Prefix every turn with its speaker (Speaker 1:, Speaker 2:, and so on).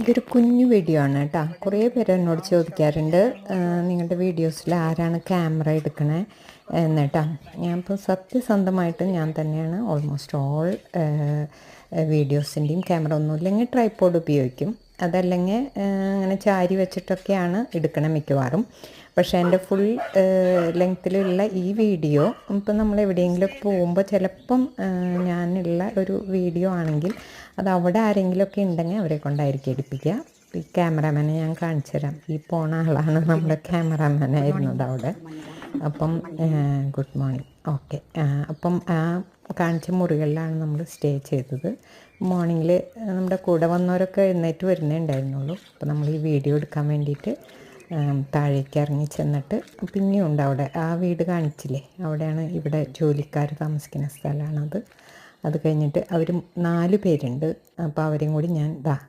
Speaker 1: ഇതൊരു കുഞ്ഞു വീഡിയോ ആണ് കേട്ടോ. കുറേ പേര് എന്നോട് ചോദിക്കാറുണ്ട് നിങ്ങളുടെ വീഡിയോസിൽ ആരാണ് ക്യാമറ എടുക്കണേ എന്നിട്ടാ. ഞാൻ ഇപ്പോൾ സത്യസന്ധമായിട്ട് ഞാൻ തന്നെയാണ് ഓൾമോസ്റ്റ് ഓൾ വീഡിയോസിൻ്റെയും. ക്യാമറ ഒന്നുമില്ലെങ്കിൽ ട്രൈപോഡ് ഉപയോഗിക്കും, അതല്ലെങ്കിൽ അങ്ങനെ ചാരി വെച്ചിട്ടൊക്കെയാണ് എടുക്കണേ മിക്കവാറും. പക്ഷേ എൻ്റെ ഫുൾ ലെങ്ത്തിലുള്ള ഈ വീഡിയോ ഇപ്പം നമ്മൾ എവിടെയെങ്കിലുമൊക്കെ പോകുമ്പോൾ ചിലപ്പം ഞാനുള്ള ഒരു വീഡിയോ ആണെങ്കിൽ അത് അവിടെ ആരെങ്കിലുമൊക്കെ ഉണ്ടെങ്കിൽ അവരെ കൊണ്ടായിരിക്കും എടുപ്പിക്കുക. ഈ ക്യാമറാമാനെ ഞാൻ കാണിച്ചു തരാം. ഈ പോണ ആളാണ് നമ്മുടെ ക്യാമറാമാനായിരുന്നത് അവിടെ. അപ്പം ഗുഡ് മോർണിംഗ്. ഓക്കെ, അപ്പം ആ കാണിച്ച മുറികളിലാണ് നമ്മൾ സ്റ്റേ ചെയ്തത്. മോർണിംഗിൽ നമ്മുടെ കൂടെ വന്നവരൊക്കെ എഴുന്നേറ്റ് വരുന്നേ ഉണ്ടായിരുന്നുള്ളൂ. അപ്പോൾ നമ്മൾ ഈ വീഡിയോ എടുക്കാൻ വേണ്ടിയിട്ട് താഴേക്ക് ഇറങ്ങി ചെന്നിട്ട് പിന്നെയും ഉണ്ട് അവിടെ ആ വീട് കാണിച്ചില്ലേ, അവിടെയാണ് ഇവിടെ ജോലിക്കാർ താമസിക്കുന്ന സ്ഥലമാണത്. അത് കഴിഞ്ഞിട്ട് അവർ 4 പേരുണ്ട്. അപ്പോൾ അവരെയും കൂടി ഞാൻ